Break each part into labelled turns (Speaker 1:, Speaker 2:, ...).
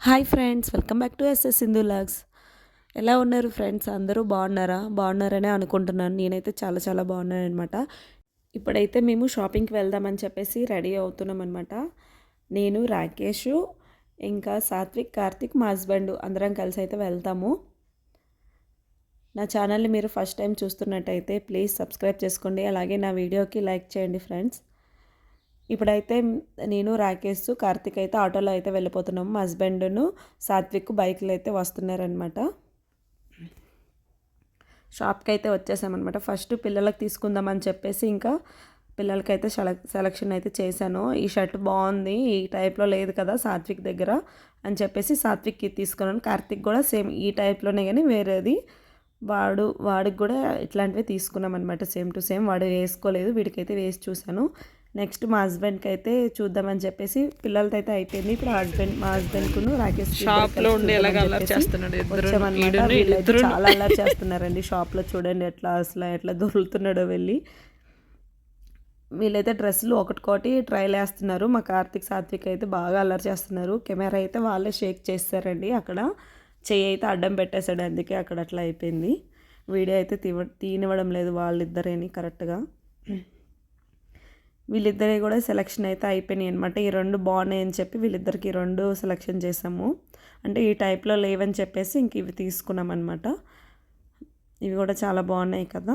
Speaker 1: Hi friends, welcome back to SS Sindhu logs. ఎలా ఉన్నారు friends? అందరూ బాగున్నారనే అనుకుంటున్నాను. నేనైతే చాలా చాలా బాగున్నాను అనమాట. ఇప్పుడైతే మేము షాపింగ్కి వెళ్దామని చెప్పేసి రెడీ అవుతున్నాం అనమాట. నేను, రాకేష్, ఇంకా సాత్విక్, కార్తిక్, మా హస్బెండ్ అందరం కలిసి అయితే వెళ్తాము. నా ఛానల్ని మీరు ఫస్ట్ టైం చూస్తున్నట్టయితే ప్లీజ్ సబ్స్క్రైబ్ చేసుకోండి. అలాగే నా వీడియోకి లైక్ చేయండి ఫ్రెండ్స్. ఇప్పుడైతే నేను, రాకేష్, కార్తిక్ అయితే ఆటోలో అయితే వెళ్ళిపోతున్నాము. మా హస్బెండ్ను సాత్విక్ బైక్లో అయితే వస్తున్నారనమాట. షాప్కి అయితే వచ్చేసామన్నమాట. ఫస్ట్ పిల్లలకి తీసుకుందామని చెప్పేసి ఇంకా పిల్లలకైతే సెలక్షన్ అయితే చేశాను. ఈ షర్ట్ బాగుంది, ఈ టైప్లో లేదు కదా సాత్విక్ దగ్గర అని చెప్పేసి సాత్విక్కి తీసుకున్నాను. కార్తిక్ కూడా సేమ్ ఈ టైప్లోనే కానీ వేరేది వాడికి కూడా ఇట్లాంటివి తీసుకున్నాం అనమాట. Same to same. వాడు వేసుకోలేదు, వీడికైతే వేసి చూశాను. నెక్స్ట్ మా హస్బెండ్కి అయితే చూద్దామని చెప్పేసి పిల్లలతో అయితే అయిపోయింది. ఇప్పుడు మా హస్బెండ్కును రాకేష్
Speaker 2: షాప్లో ఉండి
Speaker 1: చాలా అల్లరి చేస్తున్నారండి. షాప్లో చూడండి ఎట్లా దొరుకుతున్నాడో వెళ్ళి. వీళ్ళైతే డ్రెస్సులు ఒకటికోటి ట్రైల్ వేస్తున్నారు. మా కార్తిక్, సాత్విక్ అయితే బాగా అల్లరి చేస్తున్నారు. కెమెరా అయితే వాళ్ళే షేక్ చేస్తారండి. అక్కడ చెయ్యి అయితే అడ్డం పెట్టేశాడు, అందుకే అక్కడ అట్లా అయిపోయింది. వీడియో అయితే తీనివ్వడం లేదు వాళ్ళిద్దరేని కరెక్ట్గా. వీళ్ళిద్దరే కూడా సెలెక్షన్ అయితే అయిపోయినాయి అనమాట. ఈ రెండు బాగున్నాయి అని చెప్పి వీళ్ళిద్దరికి రెండు సెలెక్షన్ చేసాము. అంటే ఈ టైప్లో లేవని చెప్పేసి ఇంక ఇవి తీసుకున్నాం అనమాట. ఇవి కూడా చాలా బాగున్నాయి కదా.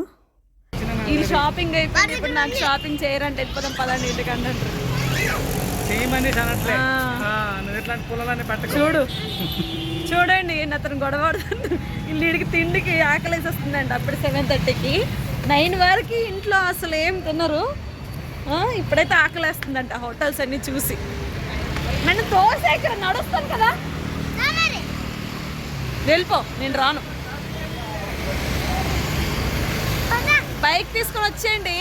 Speaker 2: వీళ్ళు షాపింగ్ అయిపోయింది. ఇప్పుడు నాకు షాపింగ్ చేయరంటే వెళ్ళిపోదాం పదండి ఇంటికి అన్నట్టు. చూడండి అతను గొడవ వీళ్ళకి తిండికి ఆకలేసి వస్తుందండి. అప్పుడు 7:30కి 9 వరకు ఇంట్లో అసలు ఏం తినరు. ఇప్పుడైతే ఆకలేస్తుందంట హోటల్స్ అన్ని చూసి. నన్ను దోశ ఇక్కడ నడుస్తాను కదా, వెళ్ళిపో, నేను రాను. బైక్ తీసుకొని వచ్చేయండి.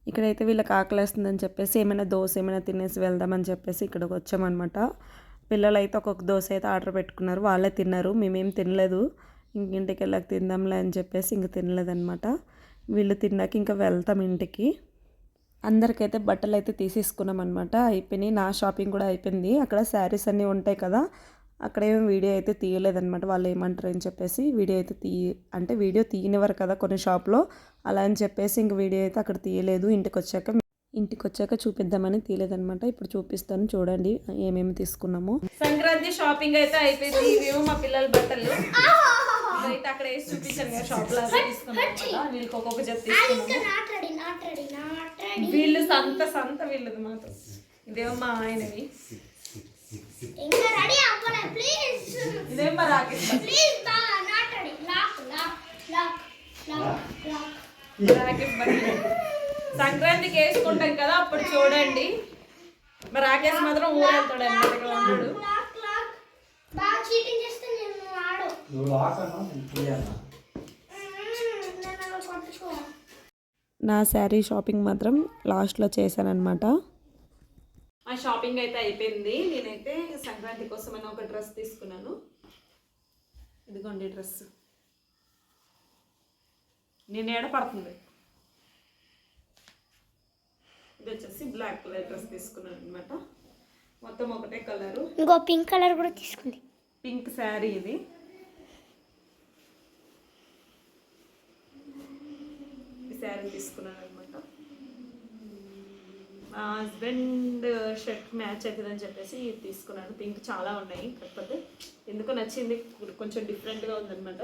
Speaker 1: ఇక్కడైతే వీళ్ళకి ఆకలేస్తుందని చెప్పేసి ఏమైనా దోశ ఏమైనా తినేసి వెళ్దామని చెప్పేసి ఇక్కడికి వచ్చామన్నమాట. పిల్లలు అయితే ఒక్కొక్క దోశ అయితే ఆర్డర్ పెట్టుకున్నారు, వాళ్ళే తిన్నారు. మేమేం తినలేదు. ఇంటికి వెళ్ళాక తిందాంలే అని చెప్పేసి ఇంక తినలేదనమాట. వీళ్ళు తిన్నాక ఇంకా వెళ్తాం ఇంటికి. అందరికైతే బట్టలు అయితే తీసేసుకున్నాం అనమాట. అయిపోయినాయి. నా షాపింగ్ కూడా అయిపోయింది. అక్కడ శారీస్ అన్నీ ఉంటాయి కదా, అక్కడ ఏమో వీడియో అయితే తీయలేదనమాట. వాళ్ళు ఏమంటారు అని చెప్పేసి వీడియో అయితే వీడియో తీయనివ్వరు కదా కొన్ని షాప్లో, అలా అని చెప్పేసి ఇంక వీడియో అయితే అక్కడ తీయలేదు. ఇంటికి వచ్చాక చూపిద్దామని తీయలేదనమాట. ఇప్పుడు చూపిస్తాను, చూడండి ఏమేమి తీసుకున్నాము.
Speaker 2: సంక్రాంతి షాపింగ్ అయితే అయిపోయింది. ఇవేమో మా పిల్లల బట్టలు అయితే అక్కడ వేసి చూపించాను కదా షాప్ లో తీసుకున్నాం. వీళ్ళకి ఒక్కొక్క జత తీసుకున్నాము. వీళ్ళు సంత వీళ్ళది మాత్రం. ఇదేమో మా ఆయనవి, ఇదేమో మా రాకేష్. సంక్రాంతికి వేసుకుంటాం కదా అప్పుడు చూడండి. మరి రాకేష్ మాత్రం ఊరెళ్తాడు అన్నట్టుగా ఉన్నాడు.
Speaker 1: నా శారీ షాపింగ్ మాత్రం లాస్ట్లో చేశానమాట.
Speaker 2: ఆ షాపింగ్ అయితే అయిపోయింది. నేనైతే సంక్రాంతి కోసమైనా ఒక డ్రెస్ తీసుకున్నాను. ఇదిగోండి డ్రెస్. నేను ఏడపడుతుంది. ఇది వచ్చేసి బ్లాక్ కలర్ డ్రెస్ తీసుకున్నాను అనమాట. మొత్తం ఒకటే కలరు.
Speaker 3: ఇంకో పింక్ కలర్ కూడా తీసుకుంది.
Speaker 2: పింక్ శారీ ఇది. ఈ శారీ తీసుకున్నాను అనమాట. మా హస్బెండ్ షర్ట్ మ్యాచ్ అవుతుందని చెప్పేసి ఇది తీసుకున్నాను. పింక్ చాలా ఉన్నాయి, కాకపోతే ఎందుకో నచ్చింది. కొంచెం డిఫరెంట్గా ఉందన్నమాట.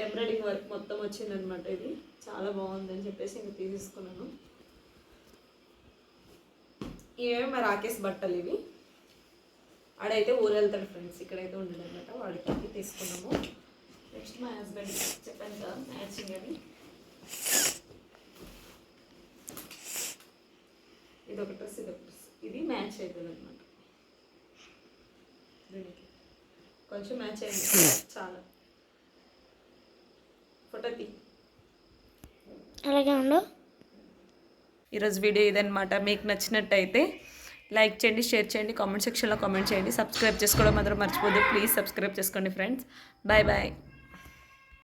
Speaker 2: ఎంబ్రాయిడింగ్ వర్క్ మొత్తం వచ్చిందనమాట. ఇది చాలా బాగుందని చెప్పేసి ఇంక తీసుకున్నాను. ఇవేమో మా రాకేష్ బట్టలు. ఇవి ఆడైతే ఊరెళ్తాడు ఫ్రెండ్స్, ఇక్కడైతే ఉండడు అనమాట. వాడికి తీసుకున్నాము. నెక్స్ట్ మా హస్బెండ్ చెప్పాను కదా మ్యాచింగ్ అని. ఇదొక డ్రెస్, ఇదొక డ్రెస్. ఇది మ్యాచ్ అవుతుంది అనమాట. దీనికి కొంచెం మ్యాచ్ అయింది చాలా. ఫోటో
Speaker 3: అలాగే ఉండు.
Speaker 2: ఈరోజు వీడియో ఇదనమాట. మీకు నచ్చినట్టయితే లైక్ చేయండి, షేర్ చేయండి, కామెంట్ సెక్షన్లో కామెంట్ చేయండి. సబ్స్క్రైబ్ చేసుకోవడం మాత్రం మర్చిపోద్దు. ప్లీజ్ సబ్స్క్రైబ్ చేసుకోండి ఫ్రెండ్స్. Bye bye.